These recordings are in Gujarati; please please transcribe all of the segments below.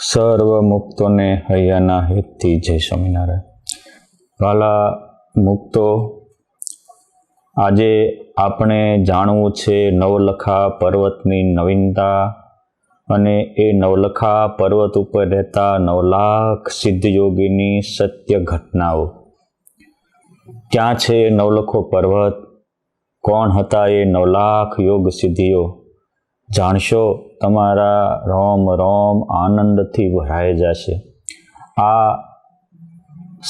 સર્વ મુક્તોને હૈયાના હેતથી જય સ્વામિનારાયણ. વાલા મુક્તો, આજે આપણે જાણવું છે નવલખા પર્વતની નવીનતા અને એ નવલખા પર્વત ઉપર રહેતા 9 લાખ સિદ્ધયોગીની સત્ય ઘટનાઓ. ક્યાં છે નવલખો પર્વત? કોણ હતા એ 9 લાખ યોગ સિદ્ધિઓ? જાણશો, તમારા રોમ રોમ આનંદથી ભરાઈ જશે. આ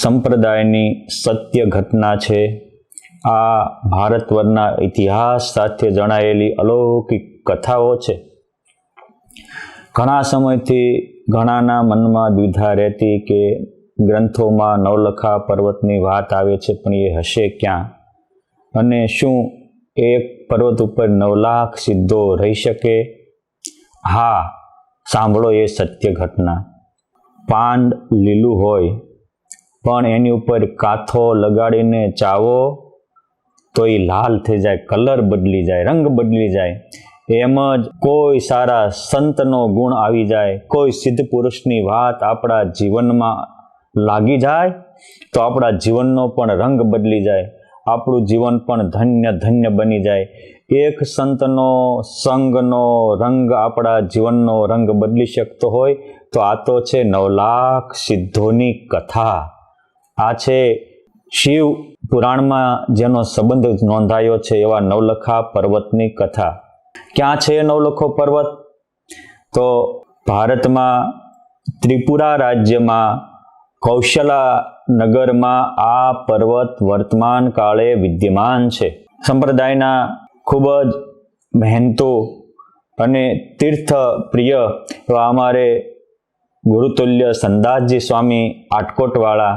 સંપ્રદાયની સત્ય ઘટના છે. આ ભારતવરના ઇતિહાસ સાથે જણાયેલી અલૌકિક કથાઓ છે. ઘણા સમયથી ઘણાના મનમાં દ્વિધા રહેતી કે ગ્રંથોમાં નવલખા પર્વતની વાત આવે છે, પણ એ હશે ક્યાં? અને શું એક પર્વત ઉપર 9 લાખ સિદ્ધો રહી શકે? હા, સાંભળો એ સત્ય ઘટના. પાન લીલું હોય પણ એની ઉપર કાથો લગાડીને ચાવો તો એ લાલ થઈ જાય, કલર બદલી જાય, રંગ બદલી જાય. એમ જ કોઈ સારા સંતનો ગુણ આવી જાય, કોઈ સિદ્ધ પુરુષની વાત આપણા જીવનમાં લાગી જાય તો આપણા જીવનનો પણ રંગ બદલી જાય, આપણું જીવન પણ ધન્ય ધન્ય બની જાય. એક સંતનો સંગનો રંગ આપણા જીવનનો રંગ બદલી શકતો હોય તો આ તો છે 9 લાખ સિદ્ધોની કથા. આ છે શિવ પુરાણમાં જેનો સંબંધ નોંધાયો છે એવા નવલખા પર્વતની કથા. ક્યાં છે નવલખો પર્વત? તો ભારતમાં ત્રિપુરા રાજ્યમાં કૌશલા નગરમાં આ પર્વત વર્તમાન કાળે વિદ્યમાન છે. સંપ્રદાયના ખૂબ જ મહેનતુ અને તીર્થ પ્રિય એવા અમારે ગુરુતુલ્ય સંદાસજી સ્વામી આટકોટવાળા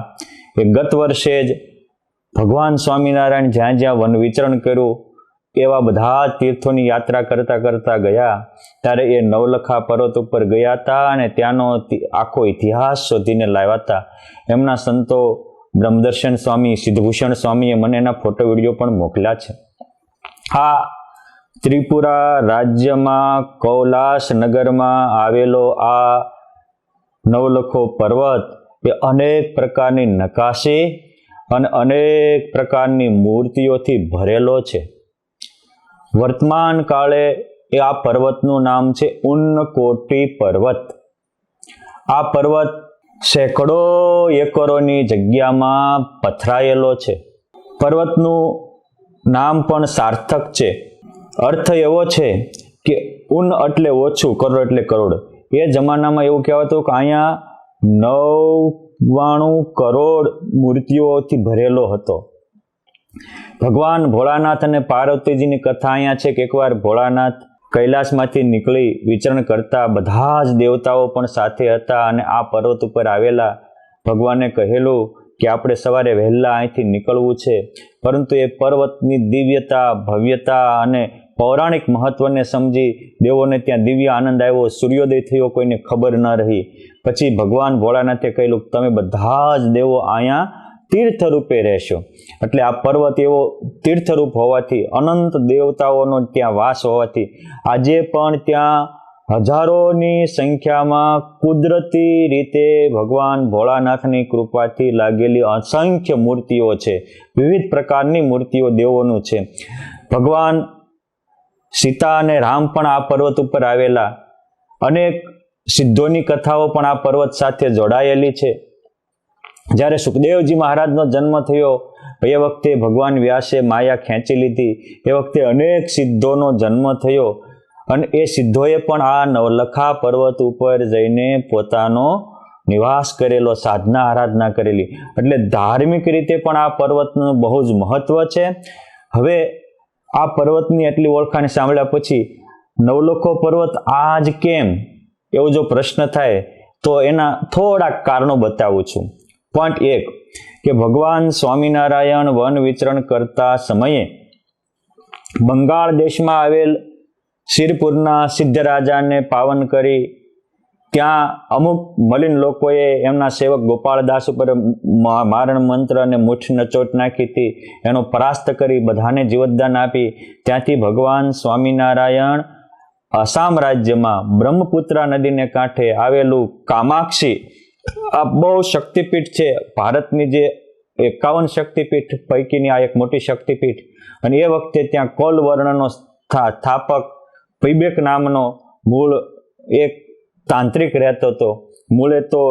એ ગત વર્ષે જ ભગવાન સ્વામિનારાયણ જ્યાં જ્યાં વન વિચરણ કર્યું એવા બધા તીર્થોની યાત્રા કરતા કરતા ગયા ત્યારે એ નવલખા પર્વત ઉપર ગયા હતા અને ત્યાંનો આખો ઇતિહાસ શોધીને લાવ્યા હતા. એમના સંતો બ્રહ્મદર્શન સ્વામી, સિદ્ધભૂષણ સ્વામીએ મને એના ફોટો વિડીયો પણ મોકલ્યા છે. આ ત્રિપુરા રાજ્યમાં કૌલાશ નગરમાં આવેલો આ નવલખો પર્વત એ અનેક પ્રકારની નકાશી અને અનેક પ્રકારની મૂર્તિઓથી ભરેલો છે. વર્તમાન કાળે એ આ પર્વતનું નામ છે ઉન્નકોટી પર્વત. આ પર્વત સેંકડો એકરોની જગ્યામાં પથરાયેલો છે. પર્વતનું નામ પણ સાર્થક છે. અર્થ એવો છે કે ઉન એટલે ઓછું, કરોડ એટલે કરોડ. એ જમાનામાં એવું કહેવાતું કે અહીંયા 99 કરોડ મૂર્તિઓથી ભરેલો હતો. ભગવાન ભોળાનાથ અને પાર્વતીજીની કથા અહીંયા છે કે એકવાર ભોળાનાથ કૈલાસમાંથી નીકળી વિચરણ કરતા બધા જ દેવતાઓ પણ સાથે હતા અને આ પર્વત ઉપર આવેલા. ભગવાને કહેલું કે આપણે સવારે વહેલા અહીંથી નીકળવું છે, પરંતુ એ પર્વતની દિવ્યતા, ભવ્યતા અને પૌરાણિક મહત્વને સમજી દેવોને ત્યાં દિવ્ય આનંદ આવ્યો. સૂર્યોદય થયો, કોઈને ખબર ન રહી. પછી ભગવાન ભોળાનાથે કહેલું તમે બધા જ દેવો અહીંયા તીર્થરૂપે રહેશો. એટલે આ પર્વત એવો તીર્થરૂપ હોવાથી, અનંત દેવતાઓનો ત્યાં વાસ હોવાથી આજે પણ ત્યાં હજારોની સંખ્યામાં કુદરતી રીતે ભગવાન ભોળાનાથની કૃપાથી લાગેલી અસંખ્ય મૂર્તિઓ છે. વિવિધ પ્રકારની મૂર્તિઓ દેવોનું છે. ભગવાન સીતા અને રામ પણ આ પર્વત ઉપર આવેલા. અનેક સિદ્ધોની કથાઓ પણ આ પર્વત સાથે જોડાયેલી છે. જ્યારે સુખદેવજી મહારાજનો જન્મ થયો એ વખતે ભગવાન વ્યાસે માયા ખેંચી લીધી. એ વખતે અનેક સિદ્ધોનો જન્મ થયો અને એ સિદ્ધોએ પણ આ નવલખા પર્વત ઉપર જઈને પોતાનો નિવાસ કરેલો, સાધના આરાધના કરેલી. એટલે ધાર્મિક રીતે પણ આ પર્વતનું બહુ જ મહત્વ છે. હવે આ પર્વતની એટલી ઓળખાણ સાંભળ્યા પછી નવલખો પર્વત આજ કેમ, એવો જો પ્રશ્ન થાય તો એના થોડાક કારણો બતાવું છું. પોઈન્ટ 1 કે ભગવાન સ્વામિનારાયણ વન વિચરણ કરતા સમયે બંગાળ દેશમાં આવેલ શિરપુરના સિદ્ધરાજાને પાવન કરી ત્યાં અમુક મલિન લોકોએ એમના સેવક ગોપાળદાસ ઉપર મારણ મંત્ર અને મૂઠ નચોટ નાખી હતી. એનો પરાસ્ત કરી બધાને જીવતદાન આપી. ત્યાંથી ભગવાન સ્વામિનારાયણ આસામ રાજ્યમાં બ્રહ્મપુત્રા નદીને કાંઠે આવેલું કામાક્ષી આ બહુ શક્તિપીઠ છે. ભારતની જે 51 શક્તિપીઠ પૈકીની આ એક મોટી શક્તિપીઠ. અને એ વખતે ત્યાં કોલ વર્ણનો સ્થાપક પૈબેક નામનો મૂળ એક તાંત્રિક રહેતો હતો. મૂળે તો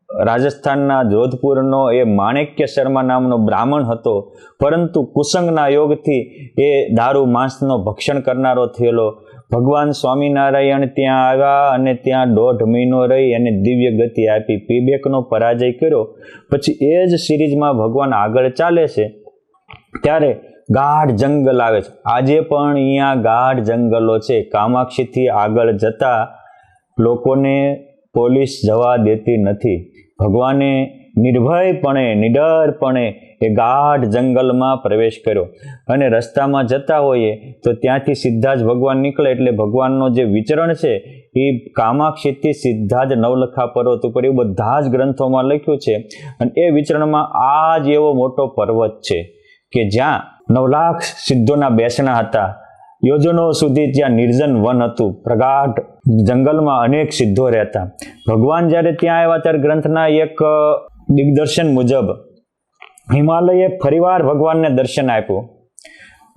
રાજસ્થાનના જોધપુરનો એ માણેક્ય શર્મા નામનો બ્રાહ્મણ હતો, પરંતુ કુસંગના યોગથી એ દારૂ માંસનો ભક્ષણ કરનારો થયેલો. ભગવાન સ્વામિનારાયણ ત્યાં આવ્યા અને ત્યાં 1.5 મહિનો રહી અને દિવ્ય ગતિ આપી, પીબેકનો પરાજય કર્યો. પછી એ જ સિરીઝમાં ભગવાન આગળ ચાલે છે ત્યારે ગાઢ જંગલ આવે છે. આજે પણ અહીંયા ગાઢ જંગલો છે. કામાક્ષીથી આગળ જતા લોકોને પોલીસ જવા દેતી નથી. ભગવાને નિર્ભયપણે નિડરપણે એ ગાઢ જંગલમાં પ્રવેશ કર્યો. અને રસ્તામાં જતા હોઈએ તો ત્યાંથી સીધા જ ભગવાન નીકળે એટલે ભગવાનનો જે વિચરણ છે એ કામાક્ષીથી સીધા જ નવલખા પર્વત ઉપર, એવું બધા જ ગ્રંથોમાં લખ્યું છે. અને એ વિચરણમાં આ જ એવો મોટો પર્વત છે કે જ્યાં 9 લાખ સિદ્ધોના બેસણા હતા. યોજનો સુધી ત્યાં નિર્જન વન હતું. પ્રગાઢ જંગલમાં અનેક સિદ્ધો રહેતા. ભગવાન જ્યારે ત્યાં આવ્યા ત્યારે ગ્રંથના એક દિગ્દર્શન મુજબ હિમાલયે ફરીવાર ભગવાનને દર્શન આપ્યું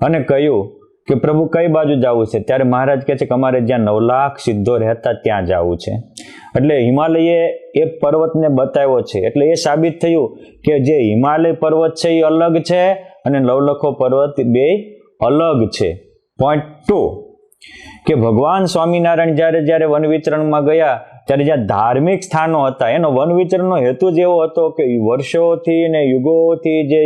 અને કહ્યું કે પ્રભુ કઈ બાજુ જવું છે? ત્યારે મહારાજ કહે છે કે અમારે જ્યાં 9 લાખ સિદ્ધો રહેતા ત્યાં જવું છે. એટલે હિમાલયે એ પર્વતને બતાવ્યો છે. એટલે એ સાબિત થયું કે જે હિમાલય પર્વત છે એ અલગ છે અને નવલખો પર્વત બે અલગ છે. પોઈન્ટ 2 કે ભગવાન સ્વામિનારાયણ જ્યારે વન વિચરણમાં ગયા ત્યારે જ્યાં ધાર્મિક સ્થાનો હતા એનો વન વિચરણનો હેતુ જ એવો હતો કે વર્ષોથી ને યુગોથી જે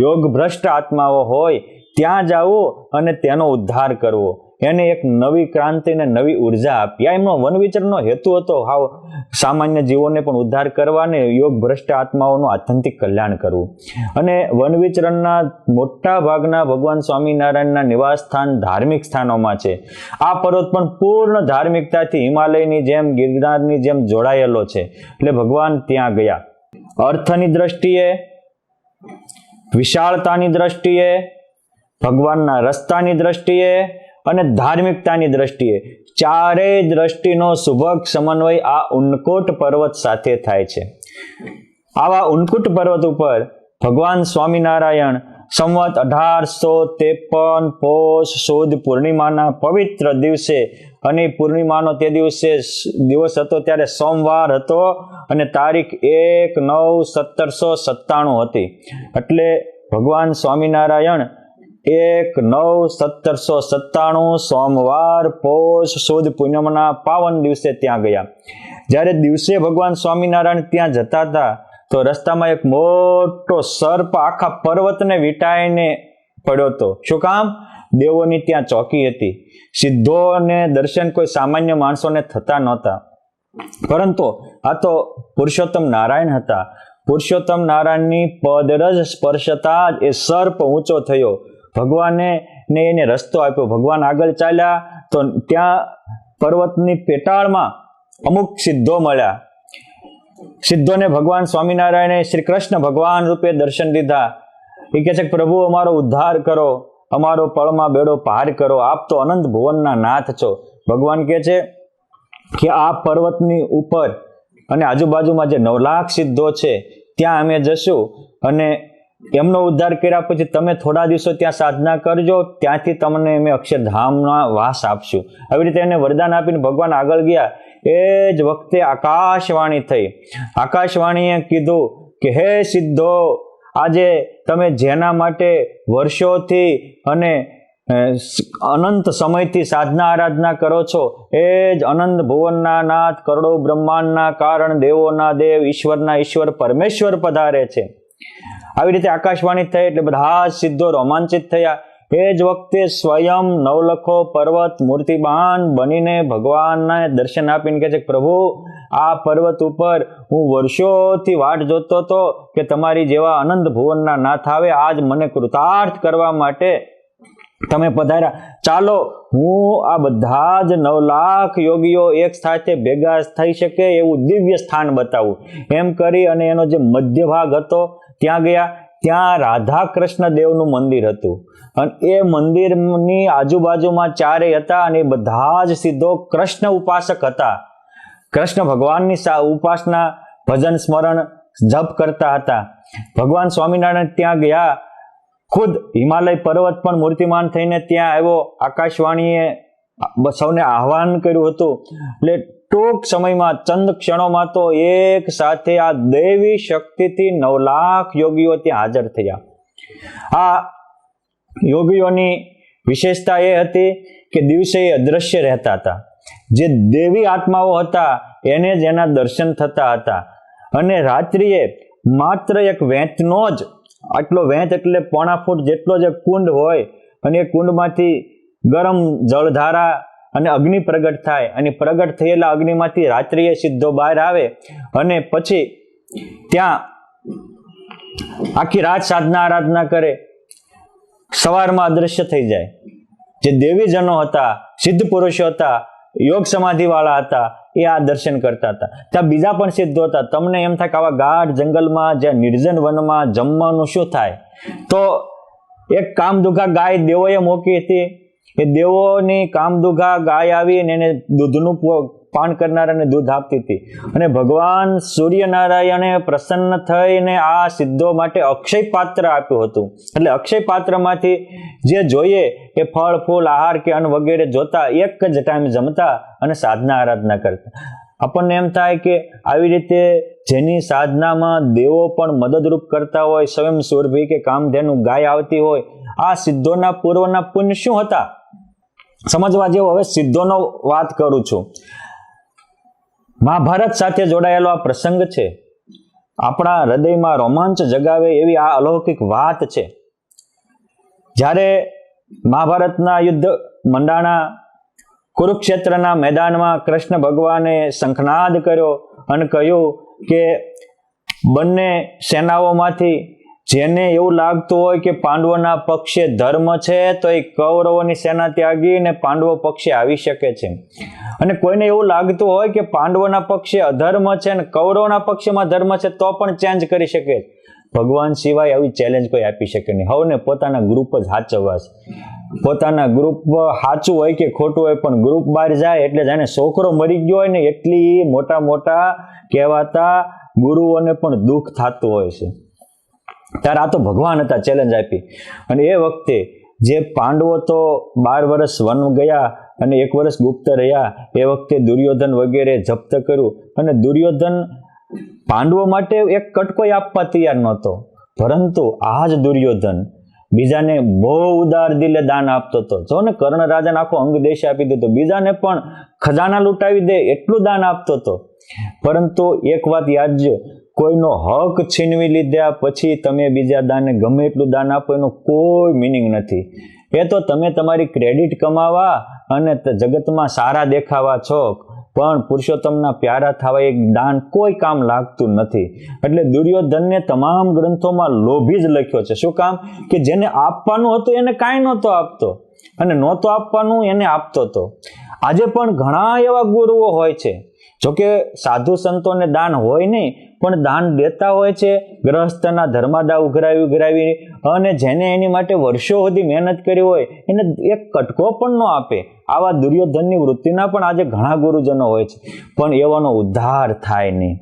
યોગ ભ્રષ્ટ આત્માઓ હોય ત્યાં જવું અને તેનો ઉદ્ધાર કરવો, એને એક નવી ક્રાંતિ ને નવી ઉર્જા આપી. આ એમનો વન વિચરણનો હેતુ હતો. હાવ સામાન્ય જીવોને પણ ઉદ્ધાર કરવા ને યોગ ભ્રષ્ટ આત્માઓનું આત્યંતિક કલ્યાણ કરવું. અને વન વિચરણના મોટા ભાગના ભગવાન સ્વામિનારાયણના નિવાસ સ્થાન ધાર્મિક સ્થાનોમાં છે. આ પર્વત પણ પૂર્ણ ધાર્મિકતાથી હિમાલયની જેમ ગિરનારની જેમ જોડાયેલો છે. એટલે ભગવાન ત્યાં ગયા. અર્થની દ્રષ્ટિએ, વિશાળતાની દ્રષ્ટિએ, ભગવાનના રસ્તાની દ્રષ્ટિએ અને ધાર્મિકતાની દ્રષ્ટિએ ચારેય દ્રષ્ટિનો સુભગ સમન્વય આ ઉન્નકોટ પર્વત સાથે થાય છે. આવા ઉન્નકૂટ પર્વત ઉપર ભગવાન સ્વામિનારાયણ સંવત 1853 પોષ સુદ પૂર્ણિમાના પવિત્ર દિવસે, અને પૂર્ણિમાનો તે દિવસ હતો ત્યારે સોમવાર હતો અને તારીખ 1/9/1797 હતી. એટલે ભગવાન સ્વામિનારાયણ 1/9/1797 સોમવાર પોષ સુદ પૂનમના પાવન દિવસે ત્યાં ગયા. જ્યારે દિવસે ભગવાન સ્વામિનારાયણ ત્યાં જતા હતા તો રસ્તામાં એક મોટો સર્પ આખા પર્વતને વીંટાઈને પડ્યો હતો. શું કામ? દેવોની ત્યાં ચોકી હતી. સિદ્ધોને દર્શન કોઈ સામાન્ય માણસોને થતા નહોતા, પરંતુ આ તો પુરુષોત્તમ નારાયણ હતા. પુરુષોત્તમ નારાયણની પદરજ સ્પર્શતા જ એ સર્પ ઊંચો થયો. ભગવાને એને રસ્તો આપ્યો. ભગવાન આગળ ચાલ્યા તો ત્યાં પર્વતની પેટાળમાં અમુક સિદ્ધો મળ્યા. સિદ્ધોને ભગવાન સ્વામિનારાયણે શ્રી કૃષ્ણ ભગવાન રૂપે દર્શન દીધા. એ કહે છે કે પ્રભુ અમારો ઉદ્ધાર કરો, અમારો પળમાં બેડો પાર કરો, આપ તો અનંત ભુવનના નાથ છો. ભગવાન કહે છે કે આ પર્વતની ઉપર અને આજુબાજુમાં જે 9 લાખ સિદ્ધો છે ત્યાં અમે જશું અને એમનો ઉદ્ધાર કર્યા પછી તમે થોડા દિવસો ત્યાં સાધના કરજો, ત્યાંથી તમને અમે અક્ષરધામના વાસ આપશું. આવી રીતે એને વરદાન આપીને ભગવાન આગળ ગયા. એ જ વખતે આકાશવાણી થઈ. આકાશવાણીએ કીધું કે હે સિદ્ધો, આજે તમે જેના માટે વર્ષોથી અને અનંત સમયથી સાધના આરાધના કરો છો એ જ અનંત ભુવનના નાથ, કરોડો બ્રહ્માંડના કારણ, દેવોના દેવ, ઈશ્વરના ઈશ્વર પરમેશ્વર પધારે છે. આવી રીતે આકાશવાણી થઈ એટલે બધા જ સિદ્ધો રોમાંચિત થયા. એ જ વખતે સ્વયં નવલખો પર્વત મૂર્તિમાન બનીને ભગવાનને દર્શન આપીને કહે છે પ્રભુ, આ પર્વત ઉપર હું વર્ષોથી વાટ જોતો હતો કે તમારી જેવા અનંત ભુવનના નાથ આવે. આજ મને કૃતાર્થ કરવા માટે તમે પધાર્યા. ચાલો હું આ બધા જ 9 લાખ યોગીઓ એક સાથે ભેગા થઈ શકે એવું દિવ્ય સ્થાન બતાવું. એમ કરી અને એનો જે મધ્ય ભાગ હતો ત્યાં ગયા. ત્યાં રાધા કૃષ્ણ દેવનું મંદિર હતું અને એ મંદિરની આજુબાજુમાં ચારેય હતા અને એ બધા જ સિદ્ધો કૃષ્ણ ઉપાસક હતા. કૃષ્ણ ભગવાનની ઉપાસના, ભજન, સ્મરણ, જપ કરતા હતા. ભગવાન સ્વામિનારાયણ ત્યાં ગયા, ખુદ હિમાલય પર્વત પણ મૂર્તિમાન થઈને ત્યાં આવ્યો. આકાશવાણીએ સૌને આહ્વાન કર્યું હતું. એટલે ટૂંક સમયમાં, ચંદ ક્ષણોમાં તો એક સાથે આ દૈવી શક્તિથી 9 લાખ યોગીઓ ત્યાં હાજર થયા. આ યોગીઓની વિશેષતા એ હતી કે દિવસે એ અદ્રશ્ય રહેતા હતા. જે દેવી આત્માઓ હતા એને જ એના દર્શન થતા હતા. અને રાત્રિએ માત્ર એક વેંતનો જ, આટલો વેંત એટલે 1.5 ફૂટ જેટલો જ કુંડ હોય, અને એ કુંડમાંથી ગરમ જળધારા અને અગ્નિ પ્રગટ થાય, અને પ્રગટ થયેલા અગ્નિમાંથી રાત્રિએ સીધો બહાર આવે અને પછી ત્યાં આખી રાત સાધના આરાધના કરે, સવારમાં અદ્રશ્ય થઈ જાય. જે દેવીજનો હતા, સિદ્ધ પુરુષો હતા, યોગ સમાધિ વાળા હતા, એ આ દર્શન કરતા હતા. ત્યાં બીજા પણ સિદ્ધો હતા. તમને એમ થાય કે આવા ગાઢ જંગલમાં, જ્યાં નિર્જન વનમાં જમવાનું શું થાય? તો એક કામદુઘા ગાય દેવોએ મૂકી હતી. એ દેવોની કામદુઘા ગાય આવી અને એને દૂધનું પાન કરનારાને દૂધ આપતી હતી. અને ભગવાન સૂર્યનારાયણે પ્રસન્ન થઈને આ સિદ્ધો માટે અક્ષય પાત્ર આપ્યું હતું. એટલે અક્ષય પાત્રમાંથી જે જોઈએ એ ફળ, ફૂલ, આહાર કે અન્ન વગેરે જોતા, એક જ ટાઈમ જમતા અને સાધના આરાધના કરતા. આપણને એમ થાય કે આવી રીતે જેની સાધનામાં દેવો પણ મદદરૂપ કરતા હોય, સ્વયં સુરભી કે કામધેનુ ગાય આવતી હોય, આ સિદ્ધોના પૂર્વના પુણ્ય શું હતા સમજવા જેવો. હવે સિદ્ધોનો વાત કરું છું. મહાભારત સાથે જોડાયેલો આ પ્રસંગ છે. આપણા હૃદયમાં રોમાંચ જગાવે એવી આ અલૌકિક વાત છે. જ્યારે મહાભારતના યુદ્ધ મંડાણા, કુરુક્ષેત્રના મેદાનમાં કૃષ્ણ ભગવાને શંખનાદ કર્યો અને કહ્યું કે બંને સેનાઓમાંથી જેને એવું લાગતું હોય કે પાંડવોના પક્ષે ધર્મ છે તો એ કૌરવોની સેના ત્યાગીને પાંડવો પક્ષે આવી શકે છે, અને કોઈને એવું લાગતું હોય કે પાંડવોના પક્ષે અધર્મ છે અને કૌરવોના પક્ષમાં ધર્મ છે તો પણ ચેન્જ કરી શકે. ભગવાન સિવાય આવી ચેલેન્જ કોઈ આપી શકે નહીં. હવને પોતાના ગ્રુપ જ સાચવવા છે. પોતાના ગ્રુપ સાચું હોય કે ખોટું હોય, પણ ગ્રુપ બહાર જાય એટલે જાણે છોકરો મરી ગયો હોય ને એટલી મોટા મોટા કહેવાતા ગુરુઓને પણ દુઃખ થતું હોય છે. ત્યારે આ તો ભગવાન હતા, ચેલેન્જ આપી. અને એ વખતે જે પાંડવો તો 12 વર્ષ વન ગયા અને 1 વર્ષ ગુપ્ત રહ્યા, એ વખતે દુર્યોધન વગેરે જપ્ત કર્યું. અને દુર્યોધન પાંડવો માટે એક કટકોય આપવા તૈયાર નહોતો, પરંતુ આ જ દુર્યોધન બીજાને બહુ ઉદાર દિલે દાન આપતો હતો. જો ને કર્ણ રાજાને આખો અંગ દેશ આપી દીધો, બીજાને પણ ખજાના લૂંટાવી દે એટલું દાન આપતો હતો. પરંતુ એક વાત યાદજો, કોઈનો હક છીનવી લીધા પછી તમે બીજા દાનને ગમે એટલું દાન આપો એનો કોઈ મિનિંગ નથી. એ તો તમે તમારી ક્રેડિટ કમાવા અને જગતમાં સારા દેખાવા છો, પણ પુરુષોત્તમના પ્યારા થવા એક દાન કોઈ કામ લાગતું નથી. એટલે દુર્યોધનને તમામ ગ્રંથોમાં લોભી જ લખ્યો છે. શું કામ? કે જેને આપવાનું હતું એને કાંઈ નહોતો આપતો, અને નહોતો આપવાનું એને આપતો હતો. આજે પણ ઘણા એવા ગુરુઓ હોય છે, જોકે સાધુ સંતોને દાન હોય નહીં, પણ દાન દેતા હોય છે. ગ્રહસ્થના ધર્માદા ઉઘરાવી અને જેને એની માટે વર્ષો સુધી મહેનત કરી હોય એને એક કટકો પણ ન આપે. આવા દુર્યોધનની વૃત્તિના પણ આજે ઘણા ગુરુજનો હોય છે, પણ એવાનો ઉદ્ધાર થાય નહીં.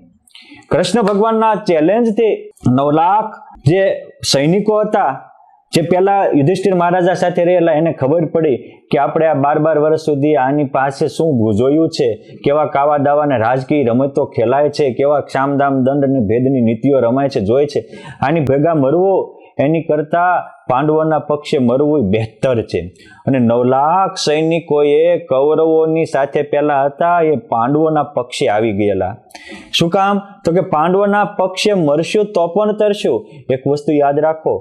કૃષ્ણ ભગવાનના ચેલેન્જથી 9 લાખ જે સૈનિકો હતા, જે પહેલા યુધિષ્ઠિર મહારાજા સાથે રહેલા, એને ખબર પડી કે આપણે આ 12 વર્ષ સુધી આની પાસે શું જોયું છે, કેવા કાવા દાવાને રાજકીય રમતો ખેલાય છે, કેવા ક્ષામદામ દંડ અને ભેદની નીતિઓ રમાય છે, જોઈ છે. આની ભેગા મરવું એની કરતા પાંડવોના પક્ષે મરવું બહેતર છે. અને 9 લાખ સૈનિકોએ કૌરવોની સાથે પહેલા હતા એ પાંડવોના પક્ષે આવી ગયેલા. શું કામ? તો કે પાંડવોના પક્ષે મરશું તો પણ તરશું. એક વસ્તુ યાદ રાખો,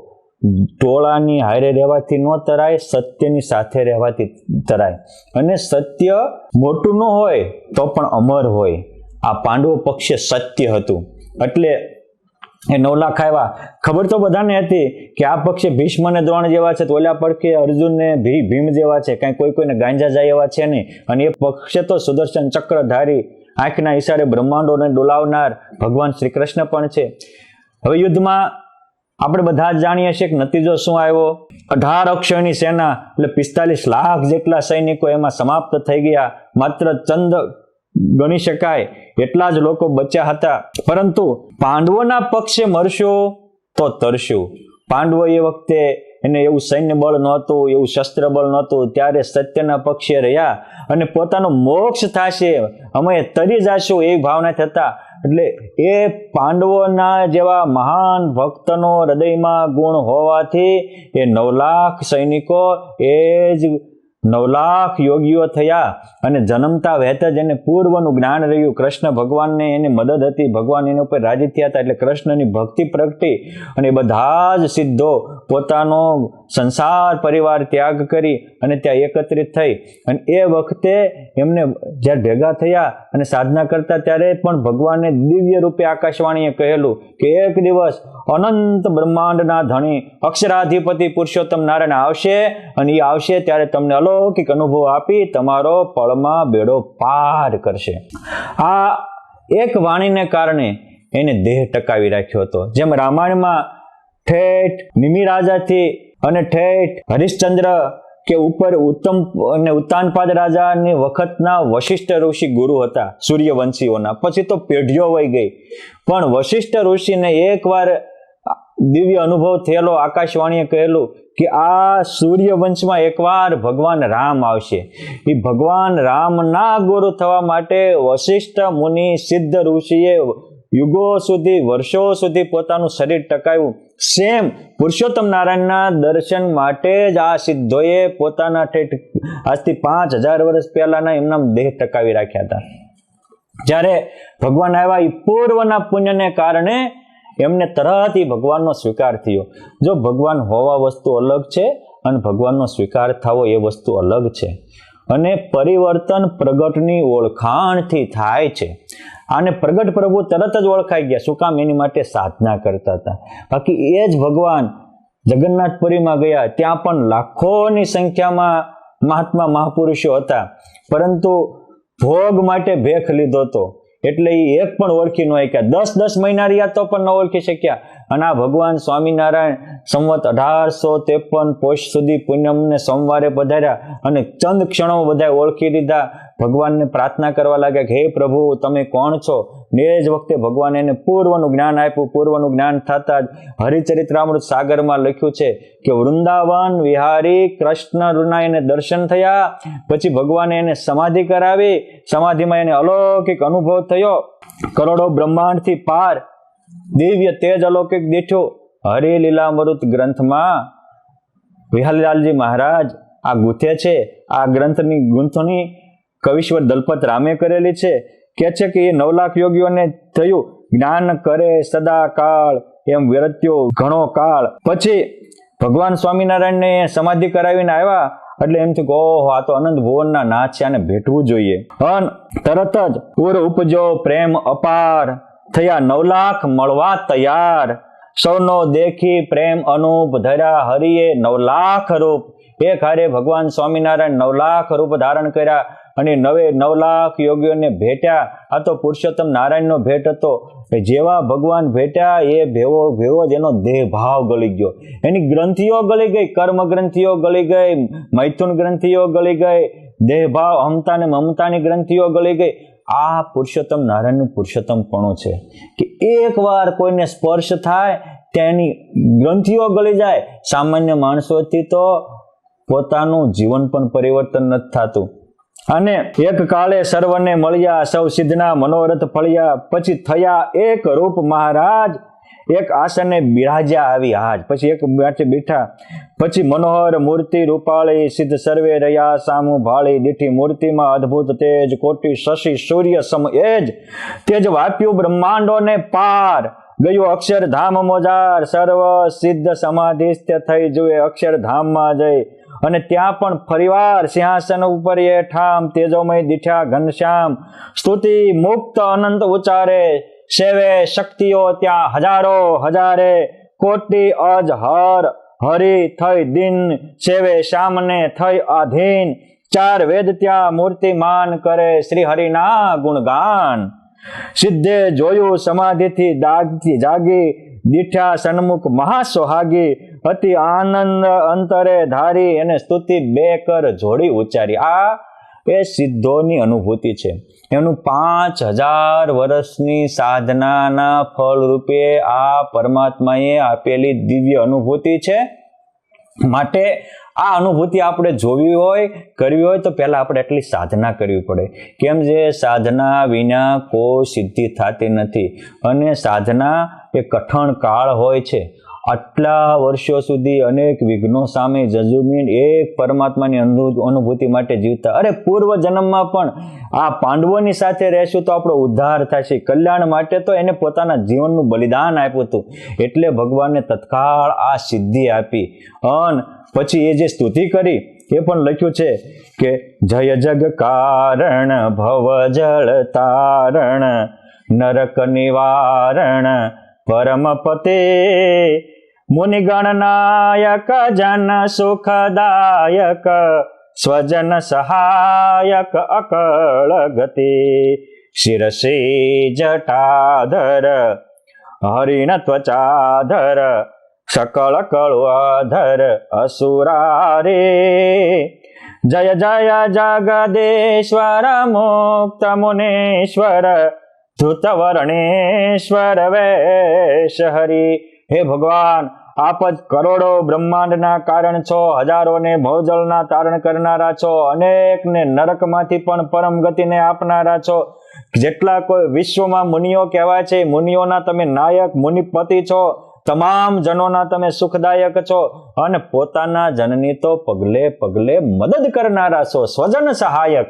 ટોળાની હારે રહેવાથી ન તરાય, સત્યની સાથે રહેવાથી તરાય. અને સત્ય મોટું ન હોય તો પણ અમર હોય. આ પાંડવો પક્ષે સત્ય હતું, એટલે એ 9 લાખ આવ્યા. ખબર તો બધાને હતી કે આ પક્ષે ભીષ્મ અને દ્રોણ જેવા છે, તો ઓલા પડખે અર્જુન ને ભીમ જેવા છે, કાંઈ કોઈને ગાંજા જાય એવા છે નહીં. અને એ પક્ષે તો સુદર્શન ચક્રધારી, આંખના ઈશારે બ્રહ્માંડોને ડોલાવનાર ભગવાન શ્રી કૃષ્ણ પણ છે. હવે યુદ્ધમાં આપણે બધા જ જાણીએ છીએ કે નતીજો શું આવ્યો? 18 અક્ષરની સેના એટલે 45 લાખ જેટલા સૈનિકો એમાં સમાપ્ત થઈ ગયા. માત્ર ચંદ ગણી શકાય એટલા જ લોકો બચ્યા હતા. પરંતુ પાંડવોના પક્ષે મરશો તો તરશું. પાંડવો એ વખતે એને એવું સૈન્ય બળ નહોતું, એવું શસ્ત્ર બળ નહોતું, ત્યારે સત્યના પક્ષે રહ્યા અને પોતાનો મોક્ષ થશે, અમે તરી જશું એવી ભાવના થતા. એટલે એ પાંડવોના જેવા મહાન ભક્તનો હૃદયમાં ગુણ હોવાથી એ 9 લાખ સૈનિકો એ જ 9 લાખ યોગીઓ થયા અને જન્મતા વહેત જ એને પૂર્વનું જ્ઞાન રહ્યું. કૃષ્ણ ભગવાનને એની મદદ હતી, ભગવાન એના ઉપર રાજી થયા હતા એટલે કૃષ્ણની ભક્તિ પ્રગટી અને બધા જ સિદ્ધો પોતાનો સંસાર પરિવાર ત્યાગ કરી અને ત્યાં એકત્રિત થઈ. અને એ વખતે એમને જ્યારે ભેગા થયા અને સાધના કરતા ત્યારે પણ ભગવાને દિવ્ય રૂપે આકાશવાણીએ કહેલું કે એક દિવસ અનંત બ્રહ્માંડના ધણી અક્ષરાધિપતિ પુરુષોત્તમ નારાયણ આવશે અને એ આવશે ત્યારે તમને અલૌકિક અનુભવ આપી તમારો પળમાં બેડો પાર કરશે. આ એક વાણીને કારણે એને દેહ ટકાવી રાખ્યો હતો. જેમ રામાયણમાં ઠેઠ નિમિ રાજાથી અને ઠેઠ હરિશ્ચંદ્ર કે ઉપર ઉત્તમ અને ઉત્તાનપાદ રાજાની વખતના વશિષ્ઠ ઋષિ ગુરુ હતા સૂર્યવંશીઓના. પછી તો પેઢીઓ વહી ગઈ, પણ વશિષ્ઠ ઋષિને એકવાર દિવ્ય અનુભવ થયેલો. આકાશવાણીએ કહેલું કે આ સૂર્યવંશમાં એકવાર ભગવાન રામ આવશે. એ ભગવાન રામના ગુરુ થવા માટે વશિષ્ઠ મુનિ સિદ્ધ ઋષિએ યુગો સુધી, વર્ષો સુધી પોતાનું શરીર ટકાવ્યું. સેમ પુરુષોત્તમ નારાયણના દર્શન માટે જ આ સિદ્ધોએ પોતાના આજથી 5000 વર્ષ પહેલાના એમના દેહ ટકાવી રાખ્યા હતા. જ્યારે ભગવાન આવ્યા એ પૂર્વના પુણ્યને કારણે એમને તરત ભગવાનનો સ્વીકાર થયો. જો ભગવાન હોવા વસ્તુ અલગ છે અને ભગવાનનો સ્વીકાર થવો એ વસ્તુ અલગ છે. અને પરિવર્તન પ્રગટની ઓળખાણથી થાય છે. આને પ્રગટ પ્રભુ તરત જ ઓળખાઈ ગયા. શું કામ? એની માટે સાધના કરતા હતા. બાકી એ જ ભગવાન જગન્નાથપુરીમાં ગયા, ત્યાં પણ લાખોની સંખ્યામાં મહાત્મા મહાપુરુષો હતા, પરંતુ ભોગ માટે ભેખ લીધો હતો એટલે એ એક પણ ઓળખી ન શક્યા. 10 મહિના રહ્યા તો પણ ન ઓળખી શક્યા. અને આ ભગવાન સ્વામિનારાયણ સંવત 1853 પોષ સુધી પૂનમને સોમવારે પધાર્યા અને ચંદ ક્ષણો બધા ઓળખી લીધા. ભગવાનને પ્રાર્થના કરવા લાગ્યા કે હે પ્રભુ તમે કોણ છો? ને એ જ વખતે ભગવાન એને પૂર્વનું જ્ઞાન આપ્યું. પૂર્વનું જ્ઞાન થતા જ હરિચરિત્રામૃત સાગરમાં લખ્યું છે કે વૃંદાવન વિહારી કૃષ્ણના એને દર્શન થયા. પછી ભગવાને એને સમાધિ કરાવી. સમાધિમાં એને અલૌકિક અનુભવ થયો. કરોડો બ્રહ્માંડથી પાર દિવ્ય તેજ અલૌકિક દીઠું. હરિલીલામૃત ગ્રંથમાં વિહલલાલજી મહારાજ આ ગૂંથે છે. આ ગ્રંથની ગૂંથણી કવિશ્વર દલપત રામે કરેલી છે. કે છે કે એ 9 લાખ યોગીઓને થયું જ્ઞાન કરે સદાકાળ એમ વિરત્યો ઘણો કાળ. પછી ભગવાન સ્વામિનારાયણને સમાધિ કરાવીને આવ્યા એટલે એમ થયું કે ઓહો આ તો અનંત ભુવનના નાથ છે, આને ભેટવું જોઈએ. અને તરત જ પૂર ઉપજો પ્રેમ અપાર, થયા 9 લાખ મળવા તૈયાર. સૌનો દેખી પ્રેમ અનુપ, ધર્યા હરિએ 9 લાખ રૂપ. એક હારે ભગવાન સ્વામિનારાયણ 9 લાખ રૂપ ધારણ કર્યા અને 9 લાખ યોગીઓને ભેટ્યા. આ તો પુરુષોત્તમ નારાયણનો ભેટ હતો. જેવા ભગવાન ભેટ્યા એ ભેવો જ એનો દેહ ભાવ ગળી ગયો. એની ગ્રંથિઓ ગળી ગઈ, કર્મ ગ્રંથિઓ ગળી ગઈ, મૈથુન ગ્રંથિઓ ગળી ગઈ, દેહ ભાવ અહમતા ને મમતાની ગ્રંથિઓ ગળી ગઈ. આ પુરુષોત્તમ નારાયણનું પુરુષોત્તમપણું છે કે એકવાર કોઈને સ્પર્શ થાય તેની ગ્રંથિઓ ગળી જાય. સામાન્ય માણસોથી તો પોતાનું જીવન પણ પરિવર્તન નથી થતું. અને એક કાળે સર્વને મળ્યા, સૌ સિદ્ધના મનોરથ ફળ્યા. પછી થયા એક રૂપ મહારાજ, એક આસને બિરાજ્યા આવી હાજ. પછી એક બેઠા. પછી મનોહર મૂર્તિ રૂપાળી, સિદ્ધ સર્વે રહ્યા સામું ભાળી. દીઠી મૂર્તિમાં અદ્ભુત તેજ, કોટી શશી સૂર્ય સમ એજ. તેજ વાપ્યું બ્રહ્માંડોને પાર, ગયું અક્ષરધામ મોજાર. સર્વ સિદ્ધ સમાધિસ્થ થઈ જુએ અક્ષરધામમાં જઈ. અને ત્યાં પણ ફરીવાર સિંહાસન ઉપર એ ઠામ, તેજોમય દીઠ્યા ઘનશ્યામ. સ્તુતિ મુક્ત અનંત ઉચ્ચારે, સેવે શક્તિઓ ત્યાં હજારો હજારે. કોટી અજ હર હરિ થઈ દિન, સેવે શ્યામને થઈ આધીન. 4 વેદ ત્યાં મૂર્તિમાન કરે, શ્રી હરિના ગુણગાન. સિદ્ધે જોયું સમાધિથી જાગી, દીઠા સન્મુખ મહાસોહાગી, અતિ આનંદ અંતરે ધારી એને સ્તુતિ 2 કર જોડી ઉચ્ચારી. આ એ સિદ્ધોની અનુભૂતિ છે. એનું 5000 વર્ષની સાધનાના ફળ રૂપે આ પરમાત્માએ આપેલી દિવ્ય અનુભૂતિ છે. માટે આ અનુભૂતિ આપણે જોવી હોય, કરવી હોય તો પહેલા આપણે એટલી સાધના કરવી પડે. કેમ જે સાધના વિના કોઈ સિદ્ધિ થતી નથી, અને સાધના એ કઠણ કાળ હોય છે. આટલા વર્ષો સુધી અનેક વિઘ્નો સામે જજુમીન એક પરમાત્માની અનુભૂતિ માટે જીવતા. અરે પૂર્વ જન્મમાં પણ આ પાંડવોની સાથે રહેશું તો આપણો ઉદ્ધાર થશે, કલ્યાણ માટે તો એને પોતાના જીવનનું બલિદાન આપ્યું હતું. એટલે ભગવાને તત્કાળ આ સિદ્ધિ આપી. અને પછી એ જે સ્તુતિ કરી એ પણ લખ્યું છે કે જય જગ કારણ ભવ જળ તારણ નરક નિવારણ પરમપતે મુનિગણ નાયક જન સુખદાયક સ્વજન સહાયક અકળ ગતિ શિરસે જટાધર હરિણ ત્વચાધર સકળ કળવાધર અસુરારે જય જય જગદેશ્વર મુક્ત મુનેશ્વર ધૃતવર્ણેશ્વર વેશ હરિ. હે ભગવાન, આપ જ કરોડો બ્રહ્માંડના કારણ છો, હજારોને ભવજળના તારણ કરનારા છો, અનેકને નરકમાંથી પણ પરમ ગતિને આપનારા છો. જેટલા કોઈ વિશ્વમાં મુનિઓ કહેવાય છે, મુનિઓના તમે નાયક મુનિપતિ છો, તમામ જનોના તમે સુખદાયક છો, અને પોતાના જનની તો પગલે પગલે મદદ કરનારા છો, સ્વજન સહાયક.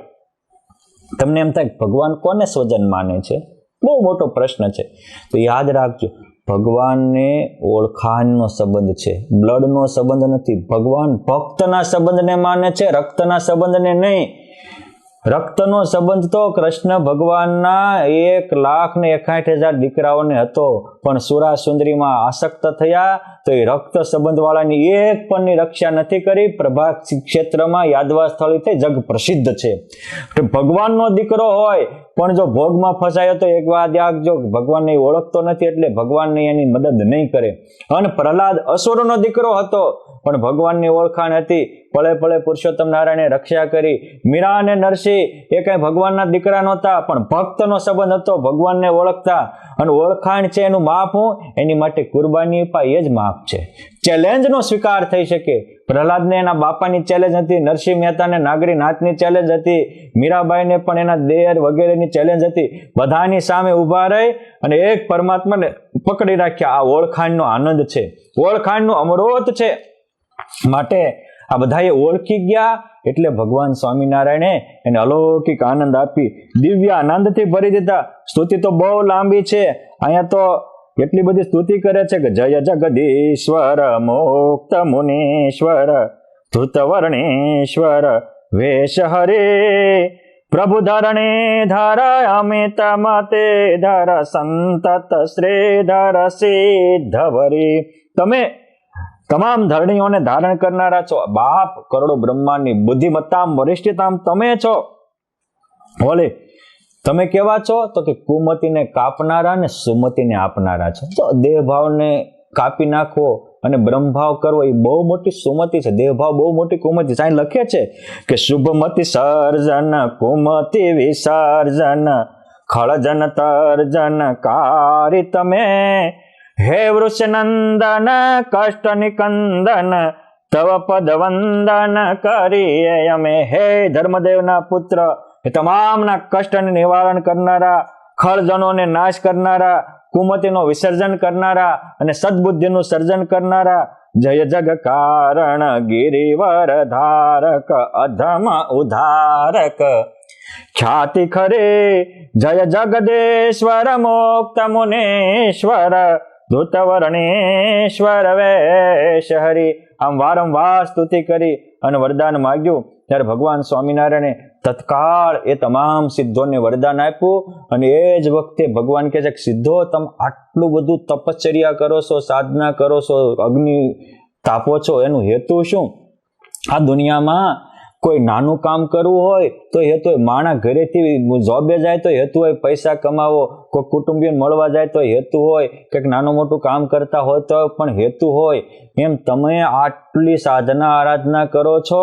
તમને એમ થાય ભગવાન કોને સ્વજન માને છે? બહુ મોટો પ્રશ્ન છે. તો યાદ રાખજો, ભગવાનને ઓળખાણનો સંબંધ છે, બ્લડનો સંબંધ નથી. ભગવાન ભક્તના સંબંધને માને છે, રક્તના સંબંધને નહીં. રક્તનો સંબંધ તો કૃષ્ણ ભગવાનના 1,61,000 દીકરાઓને હતો, પણ સુરા સુંદરીમાં આસક્ત થયા તો એ રક્ત સંબંધ વાળાની એક પણની રક્ષા નથી કરી. પ્રભાસ ક્ષેત્રમાં યાદવા સ્થળી થઈ જગ પ્રસિદ્ધ છે. ભગવાનનો દીકરો હોય પણ જો ભોગમાં ફસાયો તો એક વાત યાદજો, ભગવાનને ઓળખતો નથી એટલે ભગવાનને એની મદદ નહીં કરે. અને પ્રહલાદ અસુરનો દીકરો હતો પણ ભગવાનની ઓળખાણ હતી, પળે પળે પુરુષોત્તમ નારાયણે રક્ષા કરી. મીરા અને નરસિંહ એ કઈ ભગવાનના દીકરા નહોતા, પણ ભક્તનો સંબંધ હતો, ભગવાનને ઓળખતા. અને ઓળખાણ છે એનું માપ હું, એની માટે કુરબાની અપાય એ જ માપ છે. ચેલેન્જનો સ્વીકાર થઈ શકે. પ્રહલાદને એના બાપાની ચેલેન્જ હતી, નરસિંહ મહેતાને નાગરી નાથની ચેલેન્જ હતી, મીરાબાઈને પણ એના દેર વગેરેની ચેલેન્જ હતી. બધાની સામે ઊભા રહી અને એક પરમાત્માને પકડી રાખ્યા. આ ઓળખાણનો આનંદ છે, ઓળખાણનું અમૃત છે. માટે આ બધાએ ઓળખી ગયા એટલે ભગવાન સ્વામિનારાયણે એને અલૌકિક આનંદ આપી, દિવ્ય આનંદથી ભરી દીધા. સ્તુતિ તો બહુ લાંબી છે, અહીંયા તો એટલી બધી સ્તુતિ કરે છે કે જય જગદીશ્વર મુક્ત મુનીશ્વર ધૃતવર્ણેશ્વર વેશ હરે પ્રભુ ધરણે ધર અમિત મતે ધર સંતત શ્રીધર સિદ્ધવરી. તમે તમામ ધરણીઓને ધારણ કરનારા છો. બાપ કરોડો બ્રહ્માંડની બુદ્ધિમત્તામ વરિષ્ઠતામ તમે છો. બોલે તમે કેવા છો? તો કે કુમતીને કાપનારા ને સુમતીને આપનારા છો. તો દેહભાવને કાપી નાખવો અને બ્રહ્મભાવ કરવો એ બહુ મોટી સુમતિ છે. દેહભાવ બહુ મોટી કુમતિ. સાંઈ લખે છે કે શુભમતી સર્જન કુમતી વિસર્જન ખળજન તર્જન કારી તમે હે વૃષનંદન કષ્ટ નિકંદન તવ પદ વંદન કરીએ અમે. હે ધર્મદેવના પુત્ર, એ તમામના કષ્ટને નિવારણ કરનારા, ખળજનોને નાશ કરનારા, કુમતીનું વિસર્જન કરનારા અને સદબુદ્ધિનું સર્જન કરનારા, જય જગ કારણ ગિરિવર ધારક અધમ ઉધારક ખ્યાતિ ખરે જય જગદેશ્વર મુક્ત મુનેશ્વર ધૃતવર્ણેશ્વર વેશ હરિ. આમ વારંવાર સ્તુતિ કરી અને વરદાન માગ્યું ત્યારે ભગવાન સ્વામિનારાયણે તત્કાળ એ તમામ સિદ્ધોને વરદાન આપ્યું. અને એ જ વખતે ભગવાન કહે છે કે સિદ્ધો, તમે આટલું બધું તપશ્ચર્યા કરો છો, સાધના કરો છો, અગ્નિ તાપો છો, એનું હેતુ શું? આ દુનિયામાં કોઈ નાનું કામ કરવું હોય તો હેતુ હોય, માણસ ઘરેથી જોબે જાય તો હેતુ હોય પૈસા કમાવો, કોઈ કુટુંબીઓને મળવા જાય તો હેતુ હોય, કંઈક નાનું મોટું કામ કરતા હોય તો પણ હેતુ હોય. એમ તમે આટલી સાધના આરાધના કરો છો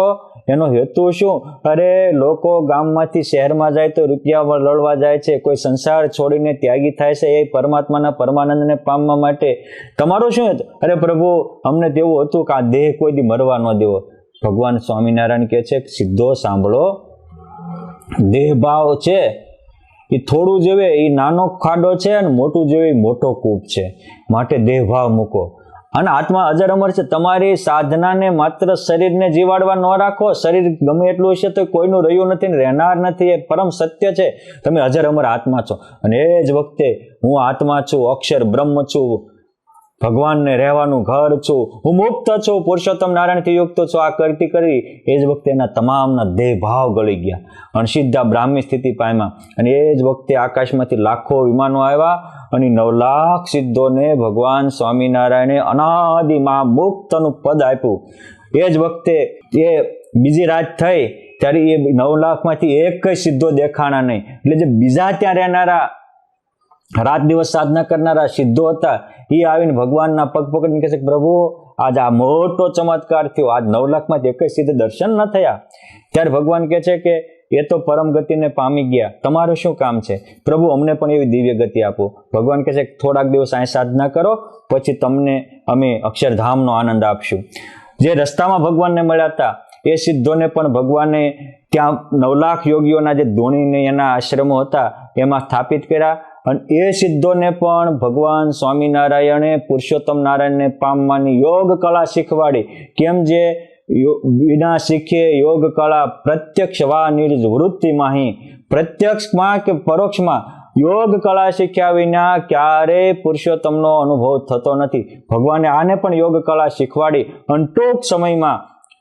એનો હેતુ શું? અરે લોકો ગામમાંથી શહેરમાં જાય તો રૂપિયા લડવા જાય છે, કોઈ સંસાર છોડીને ત્યાગી થાય છે એ પરમાત્માના પરમાનંદને પામવા માટે. તમારું શું હતું? અરે પ્રભુ અમને તેવું હતું કે આ દેહ કોઈ દી મરવા ન દેવો. ભગવાન સ્વામિનારાયણ કહે છે સીધો સાંભળો, દેહ ભાવ છે એ થોડું જેવે એ નાનો ખાડો છે અને મોટું જેવે મોટો કૂપ છે, માટે દેહ ભાવ મૂકો. અને આત્મા અજર અમર છે. તમારી સાધનાને માત્ર શરીરને જીવાડવા ન રાખો. શરીર ગમે એટલું હશે તો કોઈનું રહ્યું નથી ને રહેનાર નથી, એ પરમ સત્ય છે. તમે અજર અમર આત્મા છો અને એ જ વખતે હું આત્મા છું, અક્ષર બ્રહ્મ છું, ભગવાનને રહેવાનું ઘર છું, હું મુક્ત છું, પુરુષોત્તમ નારાયણથી યુક્ત છું. આ કરતી કરી એ જ વખતે એના તમામના દેહ ભાવ ગળી ગયા અને સીધા બ્રાહ્મી સ્થિતિ પામ્યા. અને એ જ વખતે આકાશમાંથી લાખો વિમાનો આવ્યા અને 9 લાખ સિદ્ધોને ભગવાન સ્વામિનારાયણે અનાદિમાં મુક્તનું પદ આપ્યું. એ જ વખતે એ બીજી રાત થઈ ત્યારે એ 9 લાખમાંથી એક સિદ્ધો દેખાણા નહીં. એટલે જે બીજા ત્યાં રહેનારા રાત દિવસ સાધના કરનારા સિદ્ધો હતા એ આવીને ભગવાનના પગ પકડીને કહે છે પ્રભુ આજ આ મોટો ચમત્કાર થયો, આજ 9 લાખમાંથી એક સિદ્ધ દર્શન ન થયા. ત્યારે ભગવાન કહે છે કે એ તો પરમ ગતિને પામી ગયા, તમારું શું કામ છે? પ્રભુ અમને પણ એવી દિવ્ય ગતિ આપો. ભગવાન કહે છે થોડાક દિવસ અહીં સાધના કરો, પછી તમને અમે અક્ષરધામનો આનંદ આપશું. જે રસ્તામાં ભગવાનને મળ્યા હતા એ સિદ્ધોને પણ ભગવાને ત્યાં 9 લાખ યોગીઓના જે ધૂણીને એના આશ્રમો હતા એમાં સ્થાપિત કર્યા. અને એ સિદ્ધોને પણ ભગવાન સ્વામિનારાયણે પુરુષોત્તમ નારાયણને પામવાની યોગ કળા શીખવાડી. કેમ? જે વિના શીખે યોગ કળા પ્રત્યક્ષ વા નિર્વૃત્તિ માહી, પ્રત્યક્ષમાં કે પરોક્ષમાં યોગ કળા શીખ્યા વિના ક્યારેય પુરુષોત્તમનો અનુભવ થતો નથી. ભગવાને આને પણ યોગ કળા શીખવાડી અને ટૂંક સમયમાં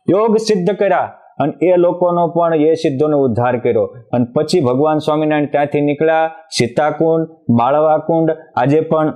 યોગ સિદ્ધ કર્યા અને એ લોકોનો પણ એ સિદ્ધોનો ઉદ્ધાર કર્યો. અને પછી ભગવાન સ્વામિનારાયણ ત્યાંથી નીકળ્યા સીતાકુંડ, બાળવાકુંડ. આજે પણ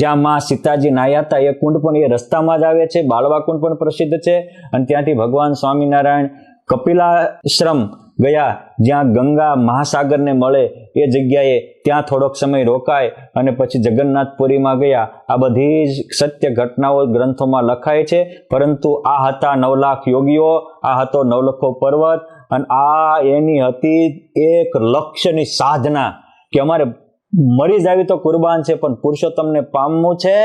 જ્યાં માં સીતાજી નાહ્યા હતા એ કુંડ પણ એ રસ્તામાં જ આવે છે. બાળવાકુંડ પણ પ્રસિદ્ધ છે. અને ત્યાંથી ભગવાન સ્વામિનારાયણ કપિલાશ્રમ ગયા, જ્યાં ગંગા મહાસાગરને મળે એ જગ્યાએ ત્યાં થોડોક સમય રોકાય અને પછી જગન્નાથપુરીમાં ગયા. આ બધી જ સત્ય ઘટનાઓ ગ્રંથોમાં લખાય છે. પરંતુ આ હતા 9 લાખ યોગીઓ, આ હતો 9 લખો પર્વત અને આ એની હતી એક લક્ષ્યની સાધના કે અમારે મરી જાવી તો કુરબાન છે પણ પુરુષોત્તમને પામવું છે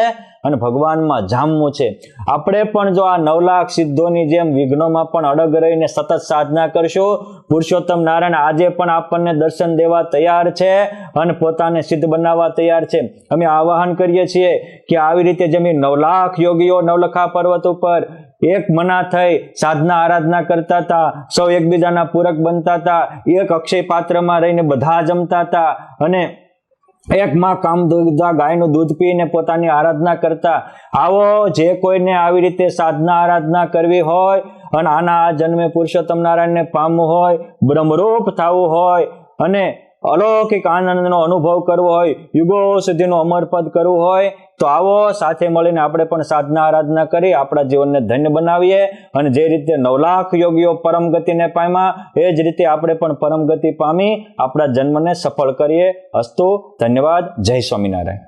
અને ભગવાનમાં જામવું છે. આપણે પણ જો આ 9 લાખ સિદ્ધોની જેમ વિઘ્નોમાં પણ અડગ રહીને સતત સાધના કરશું, પુરુષોત્તમ નારાયણ આજે પણ આપણને દર્શન દેવા તૈયાર છે અને પોતાને સિદ્ધ બનાવવા તૈયાર છે. અમે આવાહન કરીએ છીએ કે આવી રીતે જેમ 9 લાખ યોગીઓ 9 લખા પર્વત ઉપર એક મના થઈ સાધના આરાધના કરતા હતા, સૌ એકબીજાના પૂરક બનતા હતા, એક અક્ષય પાત્રમાં રહીને બધા જમતા હતા અને એક માં કામધુગા ગાયનું દૂધ પીને પોતાની આરાધના કરતા. આવો જે કોઈને આવી રીતે સાધના આરાધના કરવી હોય અને આના જન્મે પુરુષોત્તમ નારાયણને પામવું હોય, બ્રહ્મરૂપ થવું હોય અને અલૌકિક આનંદનો અનુભવ કરવો હોય, યુગો સુધીનું અમરપદ કરવું હોય તો આવો સાથે મળીને આપણે પણ સાધના આરાધના કરી આપણા જીવનને ધન્ય બનાવીએ. અને જે રીતે 9 લાખ યોગીઓ પરમ ગતિને પામ્યા એ જ રીતે આપણે પણ પરમ ગતિ પામી આપણા જન્મને સફળ કરીએ. અસ્તુ. ધન્યવાદ. જય સ્વામિનારાયણ.